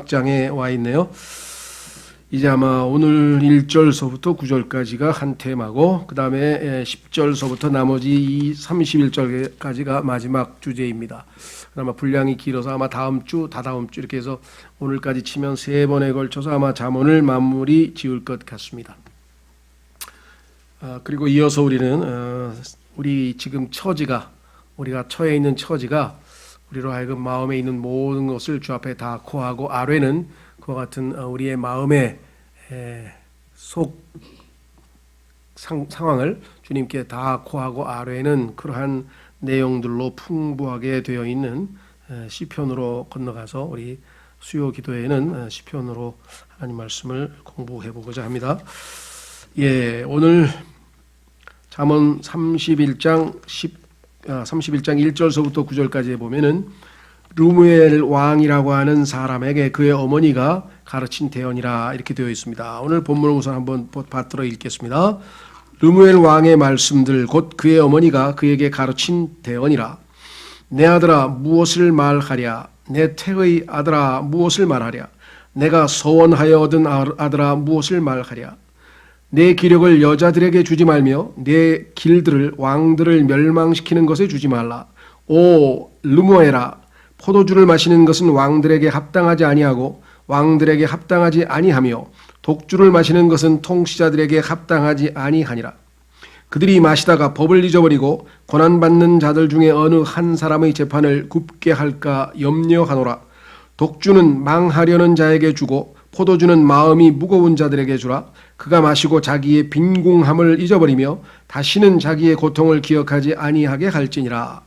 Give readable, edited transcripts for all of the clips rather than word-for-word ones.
16장에 와 있네요. 이제 아마 오늘 1절서부터 9절까지가 한 테마고 그 다음에 10절서부터 나머지 이 31절까지가 마지막 주제입니다. 아마 분량이 길어서 아마 다음 주, 다다음 주 이렇게 해서 오늘까지 치면 3번에 걸쳐서 아마 잠언을 마무리 지을 것 같습니다. 그리고 이어서 우리는 우리 지금 처지가, 우리가 처해 있는 처지가 우리로 하여금 마음에 있는 모든 것을 주 앞에 다 고하고 아뢰는 그와 같은 우리의 마음의 속 상황을 주님께 다 고하고 아뢰는 그러한 내용들로 풍부하게 되어 있는 시편으로 건너가서 우리 수요 기도에는 시편으로 하나님 말씀을 공부해 보고자 합니다. 오늘 잠언 31장 1절서부터 9절까지 보면은 르무엘 왕이라고 하는 사람에게 그의 어머니가 가르친 대언이라 이렇게 되어 있습니다. 오늘 본문을 우선 한번 받들어 읽겠습니다. 르무엘 왕의 말씀들 곧 그의 어머니가 그에게 가르친 대언이라. 내 아들아 무엇을 말하랴. 내 태의 아들아 무엇을 말하랴. 내가 서원하여 얻은 아들아 무엇을 말하랴. 내 기력을 여자들에게 주지 말며 내 길들을 왕들을 멸망시키는 것에 주지 말라. 오 르무엘아 포도주를 마시는 것은 왕들에게 합당하지 아니하고 왕들에게 합당하지 아니하며 독주를 마시는 것은 통치자들에게 합당하지 아니하니라. 그들이 마시다가 법을 잊어버리고 고난받는 자들 중에 어느 한 사람의 재판을 굽게 할까 염려하노라. 독주는 망하려는 자에게 주고 포도주는 마음이 무거운 자들에게 주라. 그가 마시고 자기의 빈궁함을 잊어버리며 다시는 자기의 고통을 기억하지 아니하게 할지니라.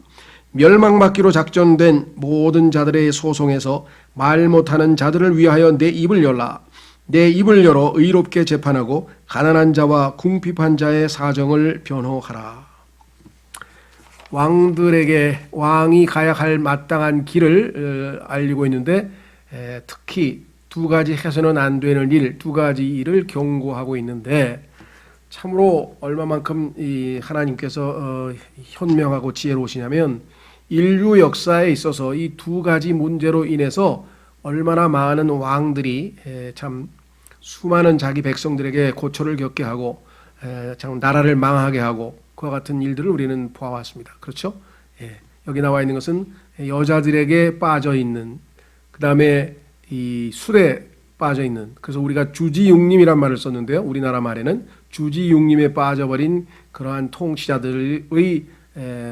멸망받기로 작전된 모든 자들의 소송에서 말 못하는 자들을 위하여 내 입을 열라. 내 입을 열어 의롭게 재판하고 가난한 자와 궁핍한 자의 사정을 변호하라. 왕들에게 왕이 가야 할 마땅한 길을 알리고 있는데 특히 두 가지 해서는 안 되는 일, 두 가지 일을 경고하고 있는데 참으로 얼마만큼 이 하나님께서 현명하고 지혜로우시냐면 인류 역사에 있어서 이 두 가지 문제로 인해서 얼마나 많은 왕들이 참 수많은 자기 백성들에게 고초를 겪게 하고 참 나라를 망하게 하고 그와 같은 일들을 우리는 보아왔습니다. 그렇죠? 여기 나와 있는 것은 여자들에게 빠져 있는 그 다음에 이 술에 빠져 있는 그래서 우리가 주지육림이란 말을 썼는데요. 우리나라 말에는 주지육림에 빠져버린 그러한 통치자들의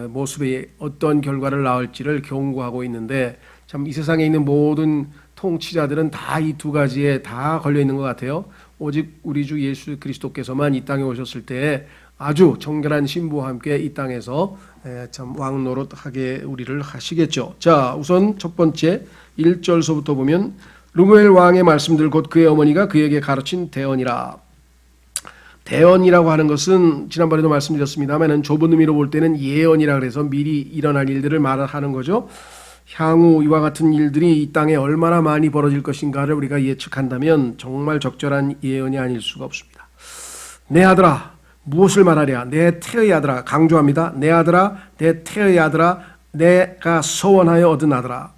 모습이 어떤 결과를 낳을지를 경고하고 있는데 참 이 세상에 있는 모든 통치자들은 다 이 두 가지에 다 걸려 있는 것 같아요. 오직 우리 주 예수 그리스도께서만 이 땅에 오셨을 때 아주 정결한 신부와 함께 이 땅에서 참 왕노릇하게 우리를 하시겠죠. 자, 우선 첫 번째 1절서부터 보면 르무엘 왕의 말씀들 곧 그의 어머니가 그에게 가르친 대언이라. 대언이라고 하는 것은 지난번에도 말씀드렸습니다만 좁은 의미로 볼 때는 예언이라 그래서 미리 일어날 일들을 말하는 거죠. 향후 이와 같은 일들이 이 땅에 얼마나 많이 벌어질 것인가를 우리가 예측한다면 정말 적절한 예언이 아닐 수가 없습니다. 내 아들아 무엇을 말하랴. 내 태의 아들아 강조합니다. 내 아들아 내 태의 아들아 내가 서원하여 얻은 아들아.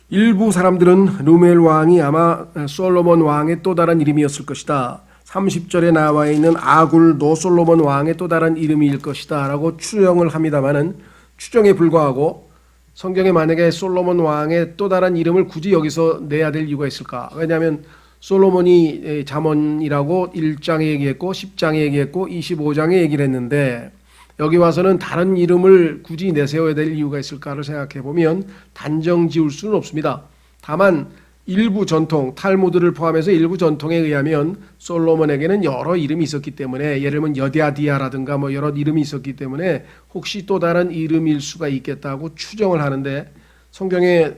일부 사람들은 르무엘 왕이 아마 솔로몬 왕의 또 다른 이름이었을 것이다. 30절에 나와 있는 아굴 노솔로몬 왕의 또 다른 이름일 것이다 라고 추정을 합니다마는 추정에 불과하고 성경에 만약에 솔로몬 왕의 또 다른 이름을 굳이 여기서 내야 될 이유가 있을까? 왜냐하면 솔로몬이 잠언이라고 1장에 얘기했고 10장에 얘기했고 25장에 얘기를 했는데 여기 와서는 다른 이름을 굳이 내세워야 될 이유가 있을까를 생각해 보면 단정 지을 수는 없습니다. 다만 일부 전통, 탈무드를 포함해서 일부 전통에 의하면 솔로몬에게는 여러 이름이 있었기 때문에 예를 들면 여디아디아라든가 뭐 여러 이름이 있었기 때문에 혹시 또 다른 이름일 수가 있겠다고 추정을 하는데 성경에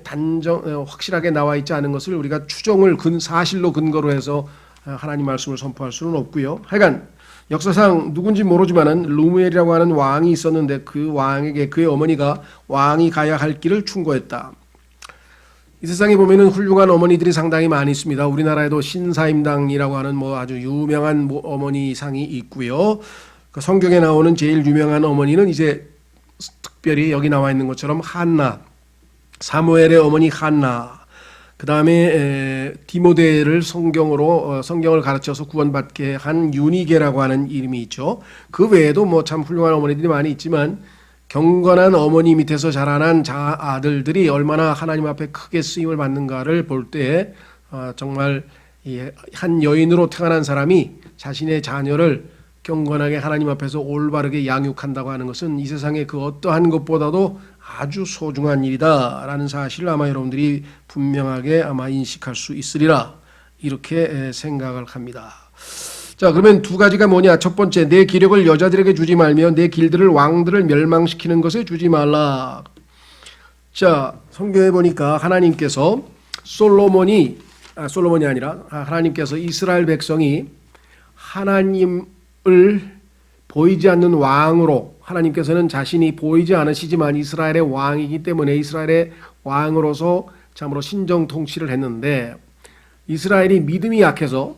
확실하게 나와 있지 않은 것을 우리가 추정을 사실로 근거로 해서 하나님 말씀을 선포할 수는 없고요. 하여간 역사상 누군지 모르지만은 르무엘이라고 하는 왕이 있었는데 그 왕에게 그의 어머니가 왕이 가야 할 길을 충고했다. 이 세상에 보면은 훌륭한 어머니들이 상당히 많이 있습니다. 우리나라에도 신사임당이라고 하는 뭐 아주 유명한 어머니 상이 있고요. 그 성경에 나오는 제일 유명한 어머니는 이제 특별히 여기 나와 있는 것처럼 한나, 사무엘의 어머니 한나, 그 그 다음에 디모데를 성경을 가르쳐서 구원받게 한 유니게라고 하는 이름이 있죠. 그 외에도 뭐 참 훌륭한 어머니들이 많이 있지만 경건한 어머니 밑에서 자라난 아들들이 얼마나 하나님 앞에 크게 쓰임을 받는가를 볼 때 정말 한 여인으로 태어난 사람이 자신의 자녀를 경건하게 하나님 앞에서 올바르게 양육한다고 하는 것은 이 세상의 그 어떠한 것보다도 아주 소중한 일이다라는 사실을 아마 여러분들이 분명하게 아마 인식할 수 있으리라 이렇게 생각을 합니다. 자, 그러면 두 가지가 뭐냐? 첫 번째, 내 기력을 여자들에게 주지 말며 내 길들을 왕들을 멸망시키는 것에 주지 말라. 자, 성경에 보니까 하나님께서 솔로몬이 아니라 하나님께서 이스라엘 백성이 하나님을 보이지 않는 왕으로, 하나님께서는 자신이 보이지 않으시지만 이스라엘의 왕이기 때문에 이스라엘의 왕으로서 참으로 신정 통치를 했는데, 이스라엘이 믿음이 약해서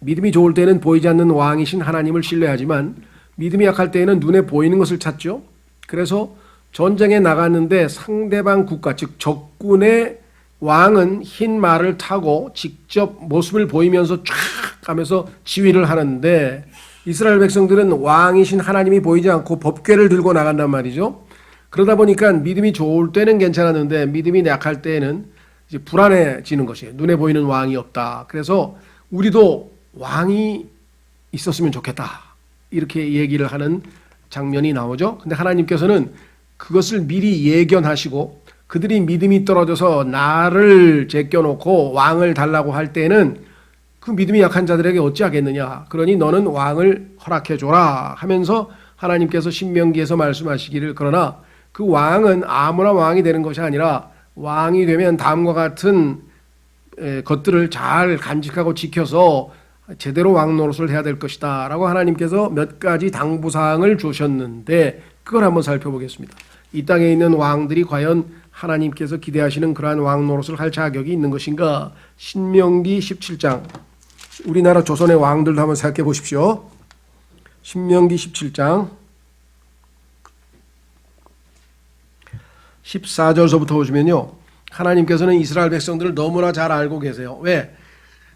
믿음이 좋을 때는 보이지 않는 왕이신 하나님을 신뢰하지만 믿음이 약할 때에는 눈에 보이는 것을 찾죠. 그래서 전쟁에 나갔는데 상대방 국가, 즉 적군의 왕은 흰 말을 타고 직접 모습을 보이면서 쫙 가면서 지휘를 하는데, 이스라엘 백성들은 왕이신 하나님이 보이지 않고 법궤를 들고 나간단 말이죠. 그러다 보니까 믿음이 좋을 때는 괜찮았는데 믿음이 약할 때에는 이제 불안해지는 것이에요. 눈에 보이는 왕이 없다. 그래서 우리도 왕이 있었으면 좋겠다, 이렇게 얘기를 하는 장면이 나오죠. 근데 하나님께서는 그것을 미리 예견하시고 그들이 믿음이 떨어져서 나를 제껴놓고 왕을 달라고 할 때는 그 믿음이 약한 자들에게 어찌하겠느냐, 그러니 너는 왕을 허락해줘라 하면서 하나님께서 신명기에서 말씀하시기를, 그러나 그 왕은 아무나 왕이 되는 것이 아니라 왕이 되면 다음과 같은 것들을 잘 간직하고 지켜서 제대로 왕 노릇을 해야 될 것이다 라고 하나님께서 몇 가지 당부사항을 주셨는데, 그걸 한번 살펴보겠습니다. 이 땅에 있는 왕들이 과연 하나님께서 기대하시는 그러한 왕 노릇을 할 자격이 있는 것인가? 신명기 17장, 우리나라 조선의 왕들도 한번 생각해 보십시오. 신명기 17장 14절서부터 보시면요, 하나님께서는 이스라엘 백성들을 너무나 잘 알고 계세요. 왜?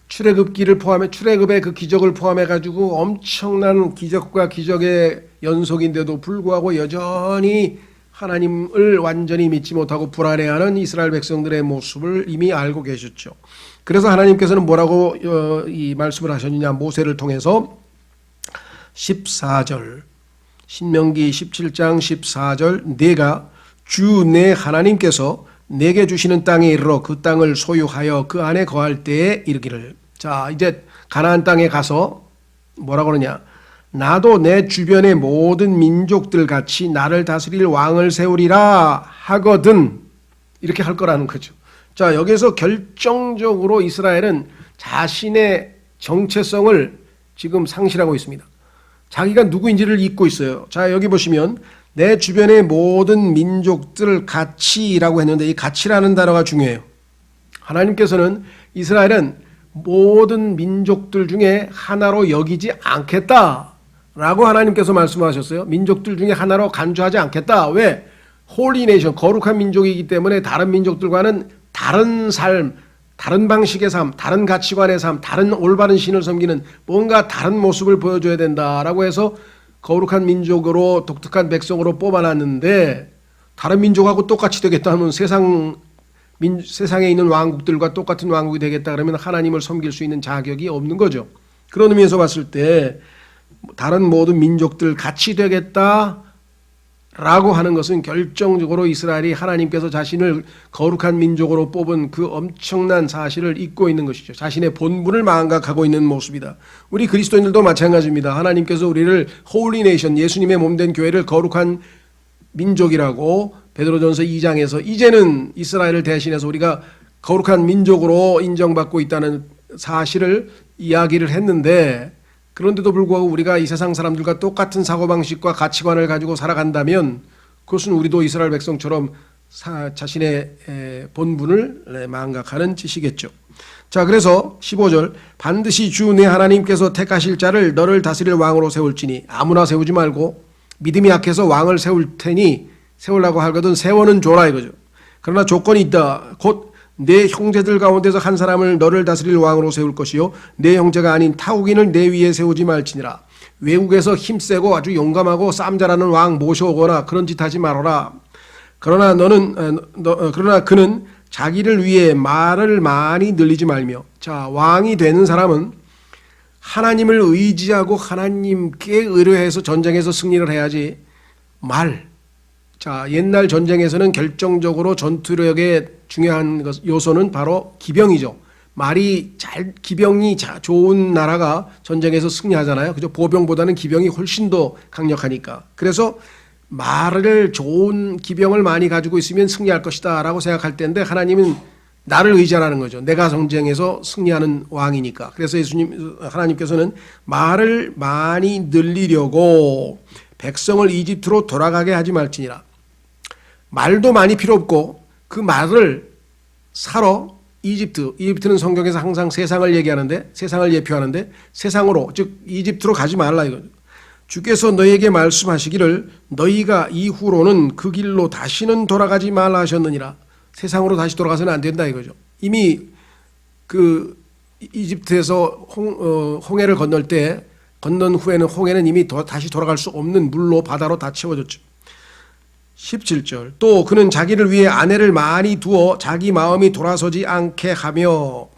출애굽기를 포함해, 출애굽의 그 기적을 포함해 가지고 엄청난 기적과 기적의 연속인데도 불구하고 여전히 하나님을 완전히 믿지 못하고 불안해하는 이스라엘 백성들의 모습을 이미 알고 계셨죠. 그래서 하나님께서는 뭐라고 이 말씀을 하셨느냐? 모세를 통해서 14절, 신명기 17장 14절, 내가 주 내 하나님께서 내게 주시는 땅에 이르러 그 땅을 소유하여 그 안에 거할 때에 이르기를. 자, 이제 가나안 땅에 가서 뭐라고 그러냐? 나도 내 주변의 모든 민족들 같이 나를 다스릴 왕을 세우리라 하거든, 이렇게 할 거라는 거죠. 자, 여기서 결정적으로 이스라엘은 자신의 정체성을 지금 상실하고 있습니다. 자기가 누구인지를 잊고 있어요. 자, 여기 보시면 내 주변의 모든 민족들 같이라고 했는데 이 같이라는 단어가 중요해요. 하나님께서는 이스라엘은 모든 민족들 중에 하나로 여기지 않겠다라고 하나님께서 말씀하셨어요. 민족들 중에 하나로 간주하지 않겠다. 왜? 홀리 네이션, 거룩한 민족이기 때문에 다른 민족들과는 다른 삶, 다른 방식의 삶, 다른 가치관의 삶, 다른 올바른 신을 섬기는 뭔가 다른 모습을 보여줘야 된다라고 해서 거룩한 민족으로 독특한 백성으로 뽑아놨는데, 다른 민족하고 똑같이 되겠다 하면 세상에 있는 왕국들과 똑같은 왕국이 되겠다 그러면 하나님을 섬길 수 있는 자격이 없는 거죠. 그런 의미에서 봤을 때 다른 모든 민족들 같이 되겠다 라고 하는 것은 결정적으로 이스라엘이 하나님께서 자신을 거룩한 민족으로 뽑은 그 엄청난 사실을 잊고 있는 것이죠. 자신의 본분을 망각하고 있는 모습이다. 우리 그리스도인들도 마찬가지입니다. 하나님께서 우리를 홀리 네이션, 예수님의 몸된 교회를 거룩한 민족이라고 베드로전서 2장에서 이제는 이스라엘을 대신해서 우리가 거룩한 민족으로 인정받고 있다는 사실을 이야기를 했는데, 그런데도 불구하고 우리가 이 세상 사람들과 똑같은 사고방식과 가치관을 가지고 살아간다면 그것은 우리도 이스라엘 백성처럼 자신의 본분을 망각하는 짓이겠죠. 자, 그래서 15절, 반드시 주 내 하나님께서 택하실 자를 너를 다스릴 왕으로 세울지니, 아무나 세우지 말고 믿음이 약해서 왕을 세울 테니 세우려고 하거든 세워는 줘라 이거죠. 그러나 조건이 있다. 곧 내 형제들 가운데서 한 사람을 너를 다스릴 왕으로 세울 것이요 내 형제가 아닌 타국인을 내 위에 세우지 말지니라. 외국에서 힘세고 아주 용감하고 싸움 잘하는 왕 모셔오거나 그런 짓 하지 말아라. 그러나 그는 자기를 위해 말을 많이 늘리지 말며. 자, 왕이 되는 사람은 하나님을 의지하고 하나님께 의뢰해서 전쟁에서 승리를 해야지. 자, 옛날 전쟁에서는 결정적으로 전투력의 중요한 요소는 바로 기병이죠. 기병이 좋은 나라가 전쟁에서 승리하잖아요. 그죠? 보병보다는 기병이 훨씬 더 강력하니까. 그래서 말을 좋은 기병을 많이 가지고 있으면 승리할 것이다 라고 생각할 때인데, 하나님은 나를 의지하라는 거죠. 내가 전쟁에서 승리하는 왕이니까. 그래서 하나님께서는 말을 많이 늘리려고 백성을 이집트로 돌아가게 하지 말지니라. 말도 많이 필요 없고 그 말을 사러 이집트는 성경에서 항상 세상을 얘기하는데, 세상을 예표하는데, 세상으로, 즉 이집트로 가지 말라 이거죠. 주께서 너희에게 말씀하시기를 너희가 이후로는 그 길로 다시는 돌아가지 말라 하셨느니라. 세상으로 다시 돌아가서는 안 된다 이거죠. 이미 그 이집트에서 홍해를 건넌 후에는 홍해는 이미 다시 돌아갈 수 없는 물로 바다로 다 채워졌죠. 17절. 또 그는 자기를 위해 아내를 많이 두어 자기 마음이 돌아서지 않게 하며.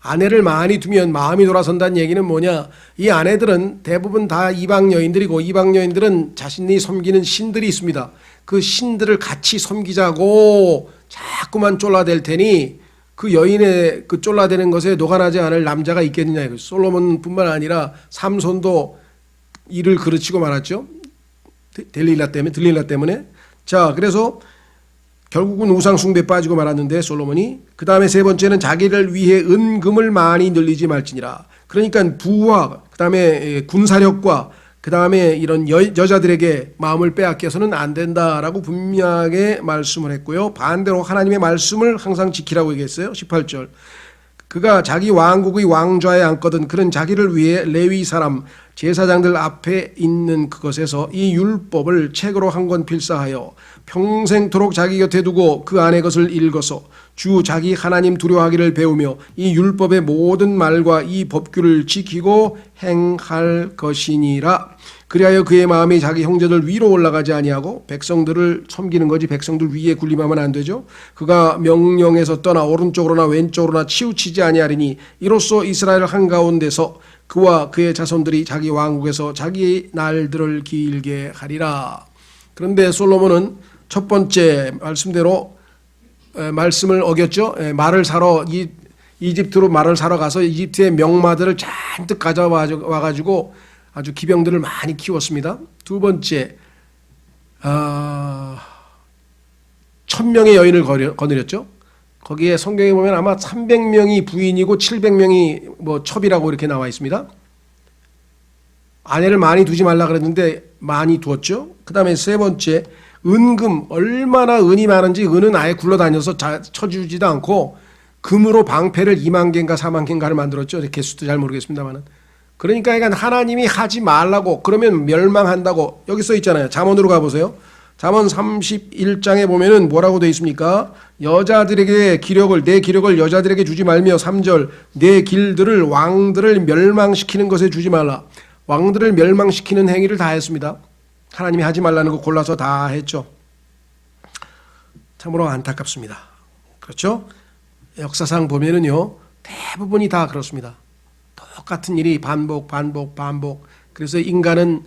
아내를 많이 두면 마음이 돌아선다는 얘기는 뭐냐? 이 아내들은 대부분 다 이방 여인들이고, 이방 여인들은 자신이 섬기는 신들이 있습니다. 그 신들을 같이 섬기자고 자꾸만 쫄라댈 테니 그 여인의 그 쫄라대는 것에 녹아나지 않을 남자가 있겠느냐 이거죠. 솔로몬뿐만 아니라 삼손도 이를 그르치고 말았죠. 들릴라 때문에. 자, 그래서 결국은 우상 숭배에 빠지고 말았는데 솔로몬이. 그 다음에 세 번째는 자기를 위해 은금을 많이 늘리지 말지니라. 그러니까 부와 그 다음에 군사력과 그 다음에 이런 여자들에게 마음을 빼앗겨서는 안 된다라고 분명하게 말씀을 했고요. 반대로 하나님의 말씀을 항상 지키라고 얘기했어요. 18절. 그가 자기 왕국의 왕좌에 앉거든 그는 자기를 위해 레위 사람 제사장들 앞에 있는 그것에서 이 율법을 책으로 한 권 필사하여 평생토록 자기 곁에 두고 그 안의 것을 읽어서 주 자기 하나님 두려워하기를 배우며 이 율법의 모든 말과 이 법규를 지키고 행할 것이니라. 그리하여 그의 마음이 자기 형제들 위로 올라가지 아니하고 백성들을 섬기는 거지 백성들 위에 군림하면 안 되죠. 그가 명령에서 떠나 오른쪽으로나 왼쪽으로나 치우치지 아니하리니 이로써 이스라엘 한가운데서 그와 그의 자손들이 자기 왕국에서 자기 날들을 길게 하리라. 그런데 솔로몬은 첫 번째 말씀대로 말씀을 어겼죠. 말을 사러 이집트로 말을 사러 가서 이집트의 명마들을 잔뜩 가져와가지고 아주 기병들을 많이 키웠습니다. 두 번째, 1000명의 여인을 거느렸죠. 거기에 성경에 보면 아마 300명이 부인이고 700명이 뭐 첩이라고 이렇게 나와 있습니다. 아내를 많이 두지 말라 그랬는데 많이 두었죠. 그 다음에 세 번째, 은금, 얼마나 은이 많은지 은은 아예 굴러다녀서 쳐주지도 않고 금으로 방패를 2만 개인가 4만 개인가를 만들었죠. 개수도 잘 모르겠습니다만은. 그러니까 하나님이 하지 말라고 그러면 멸망한다고 여기 써 있잖아요. 잠언으로 가보세요. 잠언 31장에 보면은 뭐라고 되어 있습니까? 내 기력을 여자들에게 주지 말며 3절 내 길들을 왕들을 멸망시키는 것에 주지 말라. 왕들을 멸망시키는 행위를 다 했습니다. 하나님이 하지 말라는 거 골라서 다 했죠. 참으로 안타깝습니다. 그렇죠? 역사상 보면은요 대부분이 다 그렇습니다. 똑같은 일이 반복. 그래서 인간은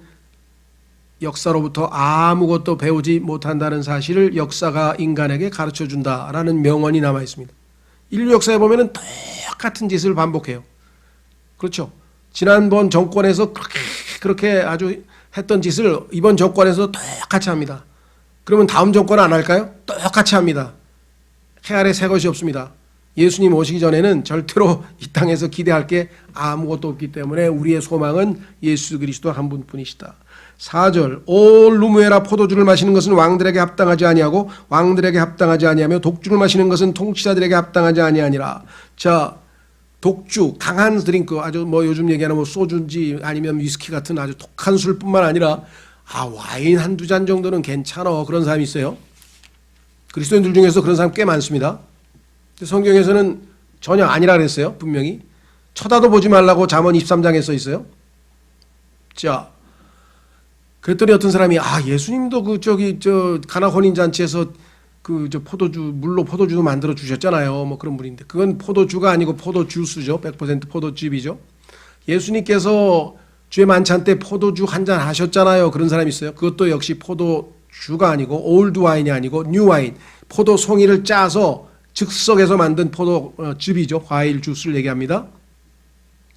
역사로부터 아무것도 배우지 못한다는 사실을 역사가 인간에게 가르쳐준다라는 명언이 남아 있습니다. 인류 역사에 보면은 똑같은 짓을 반복해요. 그렇죠? 지난번 정권에서 그렇게 아주 했던 짓을 이번 정권에서 똑같이 합니다. 그러면 다음 정권은 안 할까요? 똑같이 합니다. 해 아래 새 것이 없습니다. 예수님 오시기 전에는 절대로 이 땅에서 기대할 게 아무것도 없기 때문에 우리의 소망은 예수 그리스도 한 분뿐이시다. 4절 올 루무에라 포도주를 마시는 것은 왕들에게 합당하지 아니하고 왕들에게 합당하지 아니하며 독주를 마시는 것은 통치자들에게 합당하지 아니하니라. 자, 독주, 강한 드링크, 아주 뭐 요즘 얘기하는 뭐 소주인지 아니면 위스키 같은 아주 독한 술뿐만 아니라 와인 한두 잔 정도는 괜찮아 그런 사람이 있어요. 그리스도인들 중에서 그런 사람 꽤 많습니다. 성경에서는 전혀 아니라 그랬어요. 분명히. 쳐다도 보지 말라고 잠언 23장에 써 있어요. 자, 그랬더니 어떤 사람이 예수님도 가나 혼인 잔치에서 포도주 물로 포도주도 만들어 주셨잖아요. 뭐 그런 분인데 그건 포도주가 아니고 포도주스죠. 100% 포도즙이죠. 예수님께서 주의 만찬 때 포도주 한 잔 하셨잖아요. 그런 사람이 있어요. 그것도 역시 포도주가 아니고 올드 와인이 아니고 뉴 와인, 포도 송이를 짜서 즉석에서 만든 포도즙이죠. 과일 주스를 얘기합니다.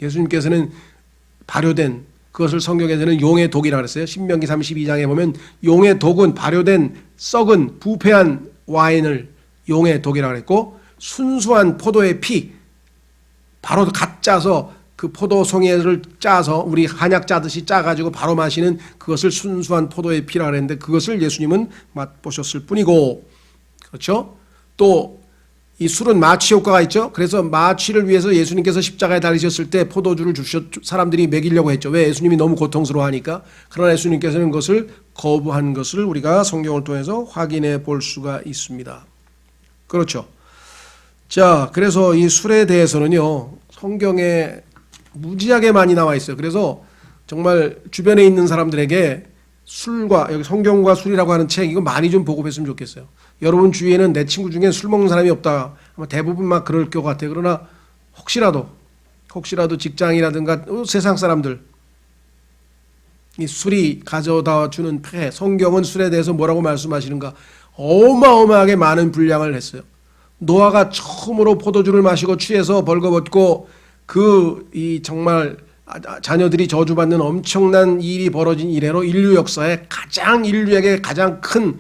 예수님께서는 발효된 그것을 성경에서는 용의 독이라고 그랬어요. 신명기 32장에 보면 용의 독은 발효된 썩은 부패한 와인을 용의 독이라고 그랬고, 순수한 포도의 피 바로 갓 짜서 그 포도송이를 짜서 우리 한약 짜듯이 짜가지고 바로 마시는 그것을 순수한 포도의 피라고 그랬는데 그것을 예수님은 맛보셨을 뿐이고, 그렇죠? 또 이 술은 마취 효과가 있죠. 그래서 마취를 위해서 예수님께서 십자가에 달리셨을 때 포도주를 사람들이 먹이려고 했죠. 왜? 예수님이 너무 고통스러워하니까. 그러나 예수님께서는 그것을 거부한 것을 우리가 성경을 통해서 확인해 볼 수가 있습니다. 그렇죠. 자, 그래서 이 술에 대해서는요, 성경에 무지하게 많이 나와 있어요. 그래서 정말 주변에 있는 사람들에게 술과, 여기 성경과 술이라고 하는 책 이거 많이 좀 보급했으면 좋겠어요. 여러분 주위에는 내 친구 중에 술 먹는 사람이 없다. 아마 대부분 막 그럴 것 같아요. 그러나 혹시라도 직장이라든가 세상 사람들 이 술이 가져다 주는 폐해, 성경은 술에 대해서 뭐라고 말씀하시는가 어마어마하게 많은 분량을 했어요. 노아가 처음으로 포도주를 마시고 취해서 벌거벗고 정말 자녀들이 저주받는 엄청난 일이 벌어진 이래로 인류에게 가장 큰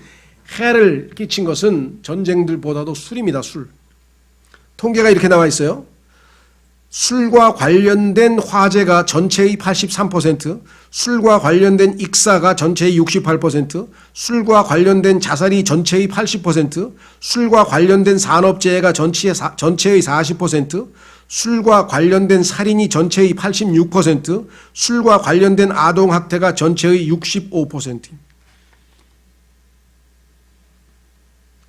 해를 끼친 것은 전쟁들보다도 술입니다. 술. 통계가 이렇게 나와 있어요. 술과 관련된 화재가 전체의 83%, 술과 관련된 익사가 전체의 68%, 술과 관련된 자살이 전체의 80%, 술과 관련된 산업재해가 전체의 40%, 술과 관련된 살인이 전체의 86%, 술과 관련된 아동학대가 전체의 65%.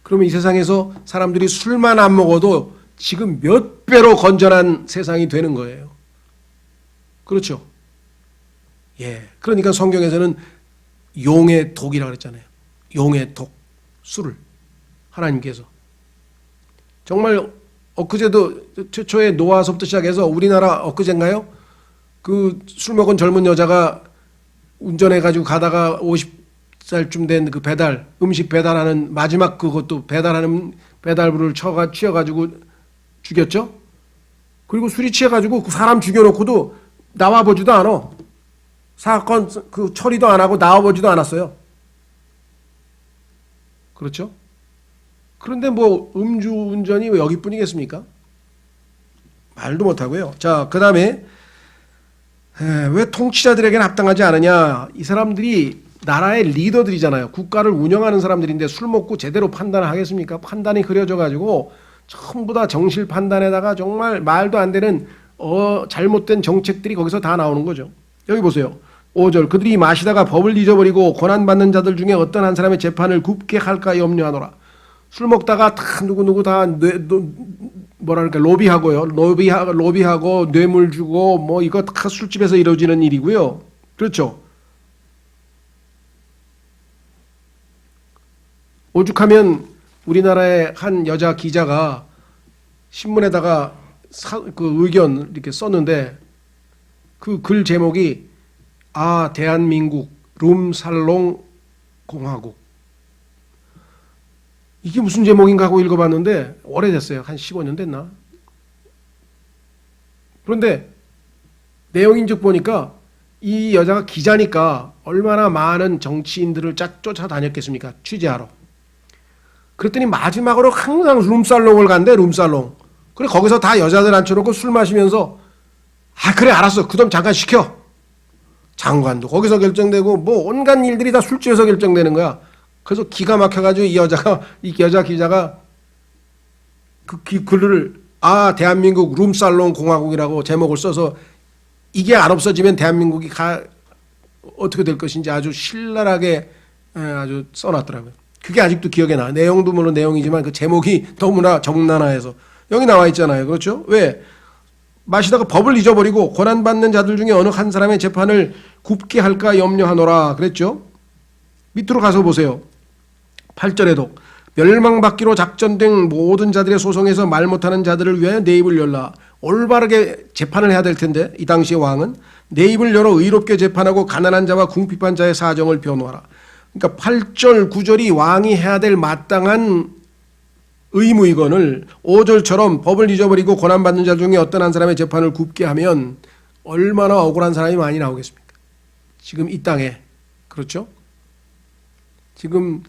그러면 이 세상에서 사람들이 술만 안 먹어도 지금 몇 배로 건전한 세상이 되는 거예요. 그렇죠? 예. 그러니까 성경에서는 용의 독이라고 그랬잖아요. 용의 독, 술을 하나님께서 정말 엊그제도 최초의 노아서부터 시작해서 우리나라 엊그제인가요? 그 술 먹은 젊은 여자가 운전해가지고 가다가 50살쯤 된 그 음식 배달하는 마지막 그것도 배달하는 배달부를 취해가지고 죽였죠? 그리고 술이 취해가지고 그 사람 죽여놓고도 나와보지도 않아. 사건 처리도 안 하고 나와보지도 않았어요. 그렇죠? 그런데 뭐 음주운전이 왜 여기뿐이겠습니까? 말도 못하고요. 자, 그 다음에 왜 통치자들에게는 합당하지 않느냐. 이 사람들이 나라의 리더들이잖아요. 국가를 운영하는 사람들인데 술 먹고 제대로 판단을 하겠습니까? 판단이 흐려져가지고 전부 다 정실 판단에다가 정말 말도 안 되는 잘못된 정책들이 거기서 다 나오는 거죠. 여기 보세요. 5절 그들이 마시다가 법을 잊어버리고 고난받는 자들 중에 어떤 한 사람의 재판을 굽게 할까 염려하노라. 술 먹다가 다 누구 다 로비하고요. 로비하고 뇌물 주고 뭐 이거 다 술집에서 이루어지는 일이고요. 그렇죠. 오죽하면 우리나라의 한 여자 기자가 신문에다가 그 의견 이렇게 썼는데 그 글 제목이 대한민국 룸살롱 공화국. 이게 무슨 제목인가 하고 읽어봤는데 오래됐어요. 한 15년 됐나? 그런데 내용인즉 보니까 이 여자가 기자니까 얼마나 많은 정치인들을 쫓아다녔겠습니까? 취재하러. 그랬더니 마지막으로 항상 룸살롱을 간대. 룸살롱. 그래 거기서 다 여자들 앉혀놓고 술 마시면서 그래 알았어. 그 돈 잠깐 시켜. 장관도 거기서 결정되고 뭐 온갖 일들이 다 술집에서 결정되는 거야. 그래서 기가 막혀가지고 이 여자 기자가 그 글을 대한민국 룸살롱 공화국이라고 제목을 써서 이게 안 없어지면 대한민국이 어떻게 될 것인지 아주 신랄하게 아주 써놨더라고요. 그게 아직도 기억에 나. 내용도 물론 내용이지만 그 제목이 너무나 적나라해서 여기 나와 있잖아요. 그렇죠? 왜? 마시다가 법을 잊어버리고 고난받는 자들 중에 어느 한 사람의 재판을 굽게 할까 염려하노라 그랬죠. 밑으로 가서 보세요. 8절에도 멸망받기로 작전된 모든 자들의 소송에서 말 못하는 자들을 위하여 내 입을 열라. 올바르게 재판을 해야 될 텐데 이 당시의 왕은 내 입을 열어 의롭게 재판하고 가난한 자와 궁핍한 자의 사정을 변호하라. 그러니까 8절 9절이 왕이 해야 될 마땅한 의무이건을 5절처럼 법을 잊어버리고 고난받는 자 중에 어떤 한 사람의 재판을 굽게 하면 얼마나 억울한 사람이 많이 나오겠습니까? 지금 이 땅에. 그렇죠? 지금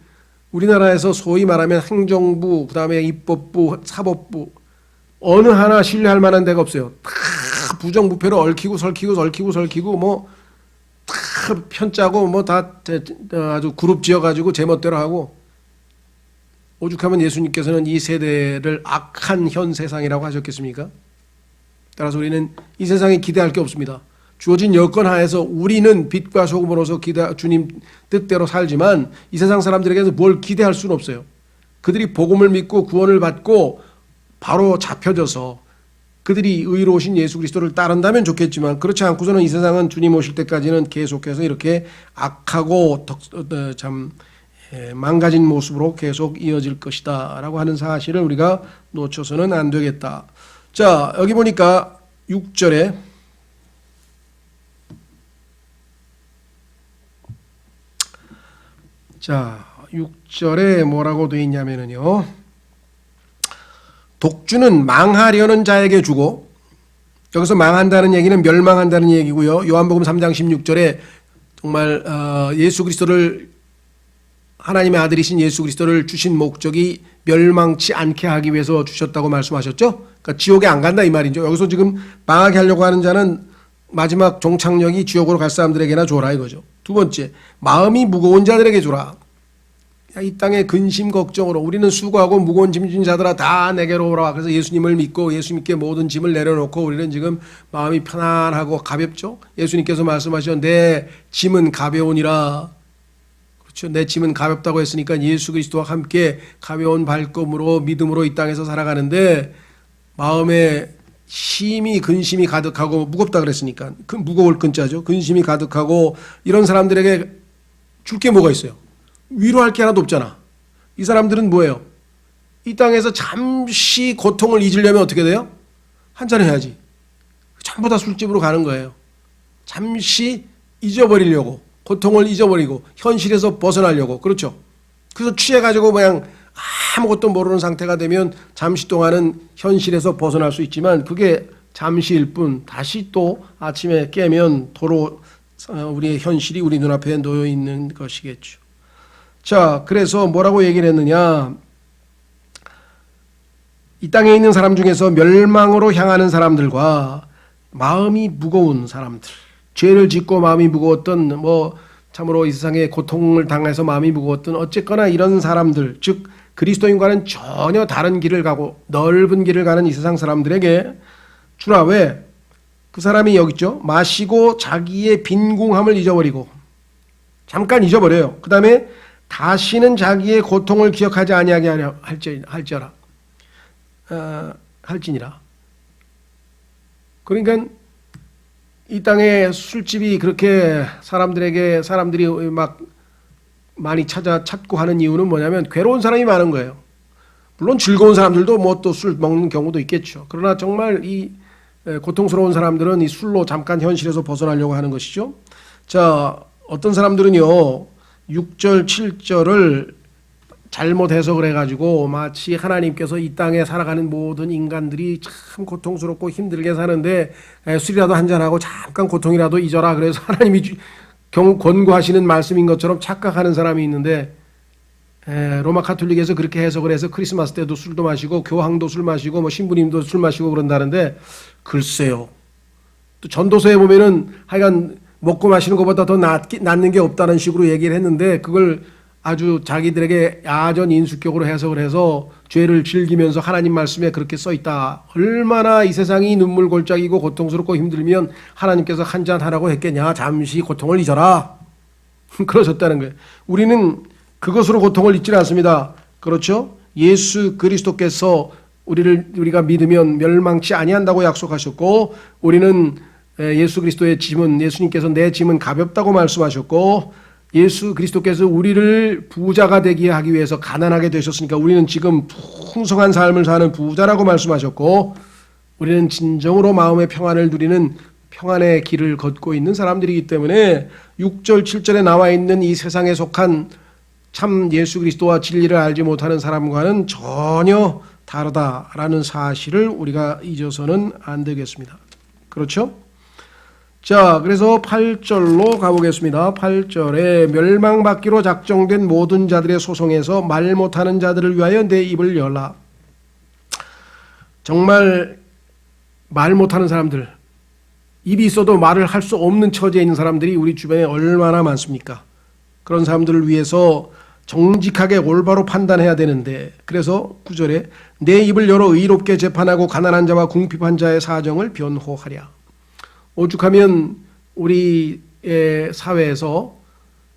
우리나라에서 소위 말하면 행정부, 그 다음에 입법부, 사법부 어느 하나 신뢰할 만한 데가 없어요. 다 부정부패로 얽히고 설키고 뭐 다 편짜고 뭐 다 아주 그룹 지어가지고 제멋대로 하고, 오죽하면 예수님께서는 이 세대를 악한 현 세상이라고 하셨겠습니까? 따라서 우리는 이 세상에 기대할 게 없습니다. 주어진 여건 하에서 우리는 빛과 소금으로서 주님 뜻대로 살지만 이 세상 사람들에게서 뭘 기대할 수는 없어요. 그들이 복음을 믿고 구원을 받고 바로 잡혀져서 그들이 의로우신 예수 그리스도를 따른다면 좋겠지만, 그렇지 않고서는 이 세상은 주님 오실 때까지는 계속해서 이렇게 악하고 참 망가진 모습으로 계속 이어질 것이다 라고 하는 사실을 우리가 놓쳐서는 안 되겠다. 자, 여기 보니까 6절에 자, 6절에 뭐라고 되어 있냐면요. 독주는 망하려는 자에게 주고, 여기서 망한다는 얘기는 멸망한다는 얘기고요. 요한복음 3장 16절에 정말 예수 그리스도를, 하나님의 아들이신 예수 그리스도를 주신 목적이 멸망치 않게 하기 위해서 주셨다고 말씀하셨죠. 그러니까 지옥에 안 간다 이 말이죠. 여기서 지금 망하게 하려고 하는 자는 마지막 종착역이 지옥으로 갈 사람들에게나 줘라 이거죠. 두 번째, 마음이 무거운 자들에게 주라. 이 땅의 근심 걱정으로 우리는 수고하고 무거운 짐진 자들아 다 내게로 오라. 그래서 예수님을 믿고 예수님께 모든 짐을 내려놓고 우리는 지금 마음이 편안하고 가볍죠. 예수님께서 말씀하신 내 짐은 가벼우니라. 그렇죠. 내 짐은 가볍다고 했으니까 예수 그리스도와 함께 가벼운 발걸음으로 믿음으로 이 땅에서 살아가는데, 마음에 심히 근심이 가득하고 무겁다 그랬으니까 그 무거울 근자죠. 근심이 가득하고 이런 사람들에게 줄 게 뭐가 있어요? 위로할 게 하나도 없잖아. 이 사람들은 뭐예요? 이 땅에서 잠시 고통을 잊으려면 어떻게 돼요? 한잔 해야지. 전부 다 술집으로 가는 거예요. 잠시 잊어버리려고, 고통을 잊어버리고 현실에서 벗어나려고. 그렇죠? 그래서 취해가지고 그냥 아무것도 모르는 상태가 되면 잠시 동안은 현실에서 벗어날 수 있지만 그게 잠시일 뿐, 다시 또 아침에 깨면 도로 우리의 현실이 우리 눈앞에 놓여 있는 것이겠죠. 자, 그래서 뭐라고 얘기를 했느냐? 이 땅에 있는 사람 중에서 멸망으로 향하는 사람들과 마음이 무거운 사람들, 죄를 짓고 마음이 무거웠던, 뭐 참으로 이 세상에 고통을 당해서 마음이 무거웠던, 어쨌거나 이런 사람들, 즉 그리스도인과는 전혀 다른 길을 가고 넓은 길을 가는 이 세상 사람들에게 주라. 왜? 그 사람이 여기 있죠. 마시고 자기의 빈궁함을 잊어버리고, 잠깐 잊어버려요. 그 다음에 다시는 자기의 고통을 기억하지 아니하게 하려 할지니라. 그러니까 이 땅에 술집이 그렇게 사람들이 막 많이 찾고 하는 이유는 뭐냐면 괴로운 사람이 많은 거예요. 물론 즐거운 사람들도 뭐 또 술 먹는 경우도 있겠죠. 그러나 정말 이 고통스러운 사람들은 이 술로 잠깐 현실에서 벗어나려고 하는 것이죠. 자, 어떤 사람들은요 6절 7절을 잘못 해석을 해가지고 마치 하나님께서 이 땅에 살아가는 모든 인간들이 참 고통스럽고 힘들게 사는데 술이라도 한잔하고 잠깐 고통이라도 잊어라, 그래서 하나님이 권고하시는 말씀인 것처럼 착각하는 사람이 있는데, 로마 카톨릭에서 그렇게 해석을 해서 크리스마스 때도 술도 마시고 교황도 술 마시고 뭐 신부님도 술 마시고 그런다는데, 글쎄요, 또 전도서에 보면은 하여간 먹고 마시는 것보다 더 낫는 게 없다는 식으로 얘기를 했는데, 그걸 아주 자기들에게 야전 인수격으로 해석을 해서 죄를 즐기면서 하나님 말씀에 그렇게 써 있다. 얼마나 이 세상이 눈물 골짜기고 고통스럽고 힘들면 하나님께서 한잔 하라고 했겠냐. 잠시 고통을 잊어라. 그러셨다는 거예요. 우리는 그것으로 고통을 잊지 않습니다. 그렇죠? 예수 그리스도께서 우리가 믿으면 멸망치 아니한다고 약속하셨고, 우리는 예수 그리스도의 짐은, 예수님께서 내 짐은 가볍다고 말씀하셨고, 예수 그리스도께서 우리를 부자가 되게 하기 위해서 가난하게 되셨으니까 우리는 지금 풍성한 삶을 사는 부자라고 말씀하셨고, 우리는 진정으로 마음의 평안을 누리는 평안의 길을 걷고 있는 사람들이기 때문에 6절 7절에 나와 있는 이 세상에 속한 참 예수 그리스도와 진리를 알지 못하는 사람과는 전혀 다르다라는 사실을 우리가 잊어서는 안 되겠습니다. 그렇죠? 자, 그래서 8절로 가보겠습니다. 8절에 멸망받기로 작정된 모든 자들의 소송에서 말 못하는 자들을 위하여 내 입을 열라. 정말 말 못하는 사람들, 입이 있어도 말을 할 수 없는 처지에 있는 사람들이 우리 주변에 얼마나 많습니까? 그런 사람들을 위해서 정직하게 올바로 판단해야 되는데, 그래서 9절에 내 입을 열어 의롭게 재판하고 가난한 자와 궁핍한 자의 사정을 변호하랴. 오죽하면 우리의 사회에서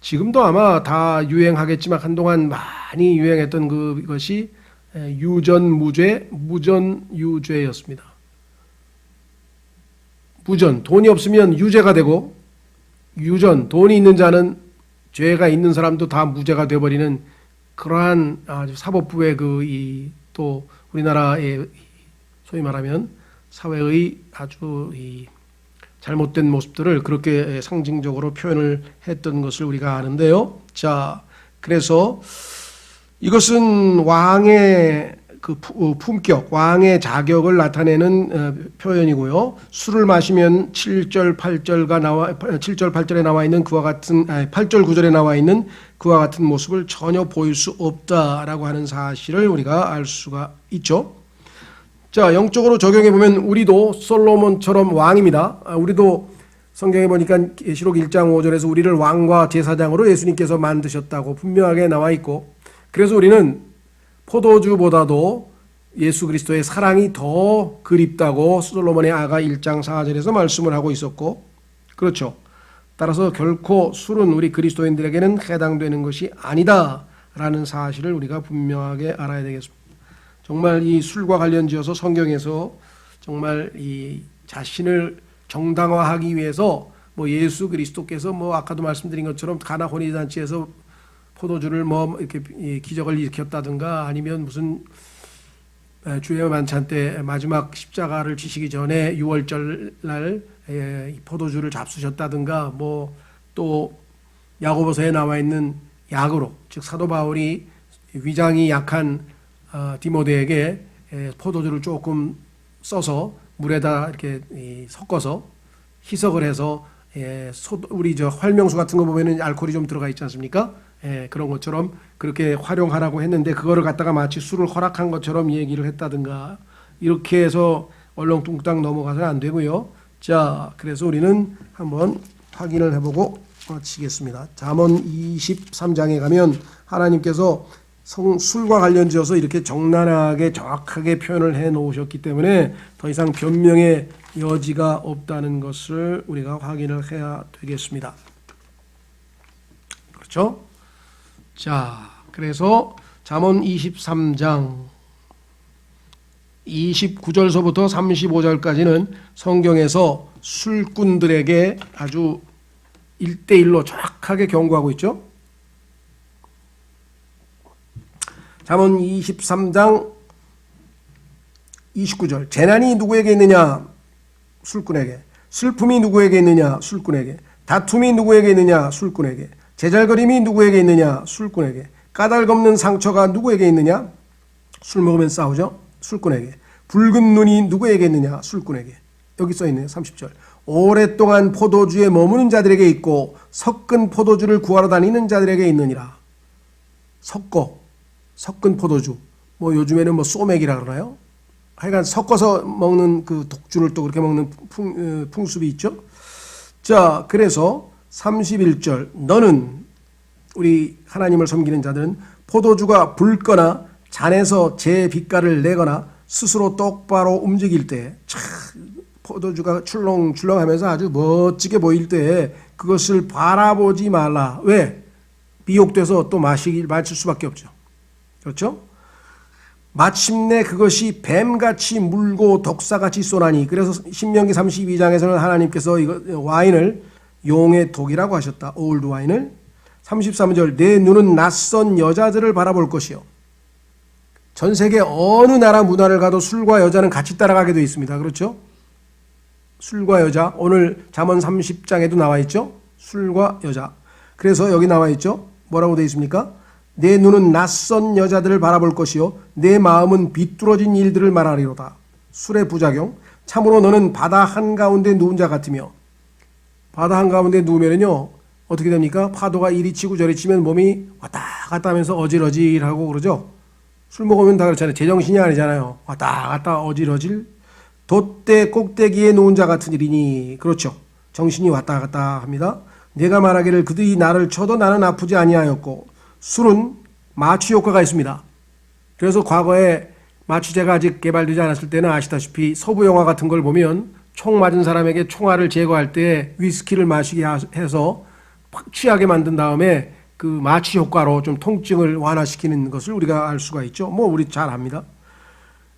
지금도 아마 다 유행하겠지만 한동안 많이 유행했던 그것이 유전무죄, 무전유죄였습니다. 무전, 돈이 없으면 유죄가 되고, 유전, 돈이 있는 자는 죄가 있는 사람도 다 무죄가 되어버리는 그러한 아주 사법부의 또 우리나라의 소위 말하면 사회의 아주 잘못된 모습들을 그렇게 상징적으로 표현을 했던 것을 우리가 아는데요. 자, 그래서 이것은 왕의 그 품격, 왕의 자격을 나타내는 표현이고요. 술을 마시면 7절 8절에 나와 있는 그와 같은 8절 9절에 나와 있는 그와 같은 모습을 전혀 보일 수 없다라고 하는 사실을 우리가 알 수가 있죠. 자, 영적으로 적용해 보면 우리도 솔로몬처럼 왕입니다. 우리도 성경에 보니까 계시록 1장 5절에서 우리를 왕과 제사장으로 예수님께서 만드셨다고 분명하게 나와 있고, 그래서 우리는 포도주보다도 예수 그리스도의 사랑이 더 그립다고 솔로몬의 아가 1장 4절에서 말씀을 하고 있었고, 그렇죠. 따라서 결코 술은 우리 그리스도인들에게는 해당되는 것이 아니다라는 사실을 우리가 분명하게 알아야 되겠습니다. 정말 이 술과 관련지어서 성경에서 정말 이 자신을 정당화하기 위해서 예수 그리스도께서 아까도 말씀드린 것처럼 가나 혼인잔치에서 포도주를 이렇게 기적을 일으켰다든가, 아니면 무슨 주의 만찬 때 마지막 십자가를 지시기 전에 6월절 날 포도주를 잡수셨다든가, 또 야고보서에 나와 있는 약으로, 즉 사도 바울이 위장이 약한 디모데에게 포도주를 조금 써서 물에다 이렇게 섞어서 희석을 해서 우리 활명수 같은 거 보면은 알코올이 좀 들어가 있지 않습니까? 그런 것처럼 그렇게 활용하라고 했는데 그거를 갖다가 마치 술을 허락한 것처럼 얘기를 했다든가, 이렇게 해서 얼렁뚱땅 넘어가서는 안 되고요. 자, 그래서 우리는 한번 확인을 해보고 마치겠습니다. 잠언 23장에 가면 하나님께서 술과 관련지어서 이렇게 적나라하게 정확하게 표현을 해 놓으셨기 때문에 더 이상 변명의 여지가 없다는 것을 우리가 확인을 해야 되겠습니다. 그렇죠? 자, 그래서 잠언 23장 29절서부터 35절까지는 성경에서 술꾼들에게 아주 1대1로 정확하게 경고하고 있죠. 잠언 23장 29절 재난이 누구에게 있느냐? 술꾼에게. 슬픔이 누구에게 있느냐? 술꾼에게. 다툼이 누구에게 있느냐? 술꾼에게. 제잘거림이 누구에게 있느냐? 술꾼에게. 까닭없는 상처가 누구에게 있느냐? 술 먹으면 싸우죠? 술꾼에게. 붉은 눈이 누구에게 있느냐? 술꾼에게. 여기 써있네요. 30절. 오랫동안 포도주에 머무는 자들에게 있고 섞은 포도주를 구하러 다니는 자들에게 있느니라. 섞은 포도주. 요즘에는 소맥이라 그러나요? 하여간 섞어서 먹는 그 독주를 또 그렇게 먹는 풍습이 있죠. 자, 그래서 31절. 너는, 우리 하나님을 섬기는 자들은 포도주가 붉거나 잔에서 제 빛깔을 내거나 스스로 똑바로 움직일 때, 포도주가 출렁출렁하면서 아주 멋지게 보일 때 그것을 바라보지 말라. 왜? 미혹돼서 또 마실 수밖에 없죠. 그렇죠? 마침내 그것이 뱀같이 물고 독사같이 쏘나니. 그래서 신명기 32장에서는 하나님께서 이거 와인을 용의 독이라고 하셨다. 올드 와인을. 33절 내 눈은 낯선 여자들을 바라볼 것이요. 전 세계 어느 나라 문화를 가도 술과 여자는 같이 따라가게 되어 있습니다. 그렇죠? 술과 여자. 오늘 잠언 30장에도 나와 있죠. 술과 여자. 그래서 여기 나와 있죠. 뭐라고 되어 있습니까? 내 눈은 낯선 여자들을 바라볼 것이요 내 마음은 비뚤어진 일들을 말하리로다. 술의 부작용. 참으로 너는 바다 한가운데 누운 자 같으며. 바다 한가운데 누우면은요 어떻게 됩니까? 파도가 이리 치고 저리 치면 몸이 왔다 갔다 하면서 어질어질하고 그러죠. 술 먹으면 다 그렇잖아요. 제정신이 아니잖아요. 왔다 갔다 어질어질. 돛대 꼭대기에 누운 자 같은 일이니. 그렇죠. 정신이 왔다 갔다 합니다. 내가 말하기를 그들이 나를 쳐도 나는 아프지 아니하였고. 술은 마취 효과가 있습니다. 그래서 과거에 마취제가 아직 개발되지 않았을 때는 아시다시피 서부 영화 같은 걸 보면 총 맞은 사람에게 총알을 제거할 때 위스키를 마시게 해서 확 취하게 만든 다음에 그 마취 효과로 좀 통증을 완화시키는 것을 우리가 알 수가 있죠. 뭐 우리 잘 압니다.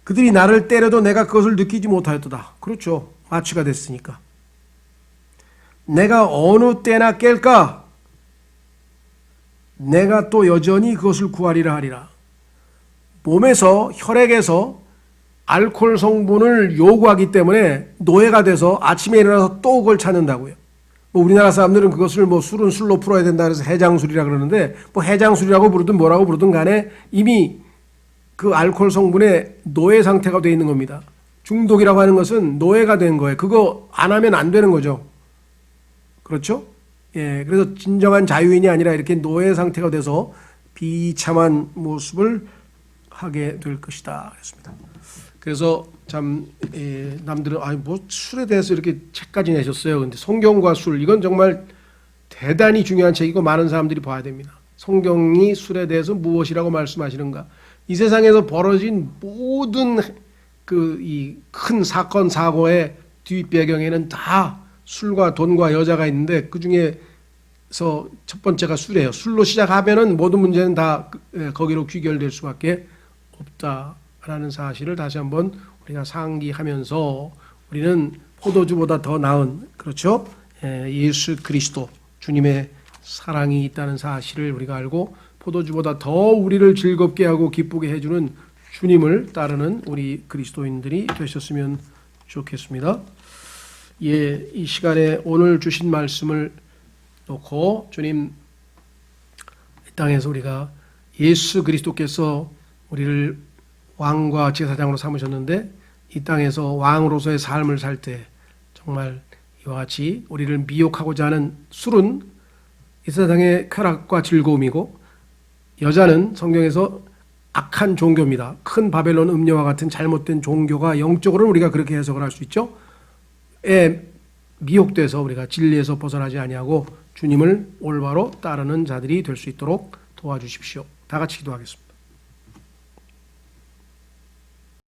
그들이 나를 때려도 내가 그것을 느끼지 못하였도다. 그렇죠. 마취가 됐으니까. 내가 어느 때나 깰까? 내가 또 여전히 그것을 구하리라 하리라. 몸에서 혈액에서 알코올 성분을 요구하기 때문에 노예가 돼서 아침에 일어나서 또 그걸 찾는다고요. 뭐 우리나라 사람들은 그것을 뭐 술은 술로 풀어야 된다 그래서 해장술이라 그러는데 뭐 해장술이라고 부르든 뭐라고 부르든 간에 이미 그 알코올 성분의 노예 상태가 되어 있는 겁니다. 중독이라고 하는 것은 노예가 된 거예요. 그거 안 하면 안 되는 거죠. 그렇죠? 예, 그래서 진정한 자유인이 아니라 이렇게 노예 상태가 돼서 비참한 모습을 하게 될 것이다. 그랬습니다. 그래서 참 남들은 아니 뭐 술에 대해서 이렇게 책까지 내셨어요. 근데 성경과 술 이건 정말 대단히 중요한 책이고 많은 사람들이 봐야 됩니다. 성경이 술에 대해서 무엇이라고 말씀하시는가? 이 세상에서 벌어진 모든 그 이 큰 사건 사고의 뒷배경에는 다 술과 돈과 여자가 있는데 그 중에서 첫 번째가 술이에요. 술로 시작하면은 모든 문제는 다 거기로 귀결될 수밖에 없다라는 사실을 다시 한번 우리가 상기하면서 우리는 포도주보다 더 나은 그렇죠? 예수 그리스도 주님의 사랑이 있다는 사실을 우리가 알고 포도주보다 더 우리를 즐겁게 하고 기쁘게 해주는 주님을 따르는 우리 그리스도인들이 되셨으면 좋겠습니다. 예, 이 시간에 오늘 주신 말씀을 놓고 주님 이 땅에서 우리가 예수 그리스도께서 우리를 왕과 제사장으로 삼으셨는데 이 땅에서 왕으로서의 삶을 살 때 정말 이와 같이 우리를 미혹하고자 하는 술은 이 세상의 쾌락과 즐거움이고 여자는 성경에서 악한 종교입니다. 큰 바벨론 음녀와 같은 잘못된 종교가 영적으로는 우리가 그렇게 해석을 할 수 있죠. 미혹돼서 우리가 진리에서 벗어나지 아니하고 주님을 올바로 따르는 자들이 될 수 있도록 도와주십시오. 다 같이 기도하겠습니다.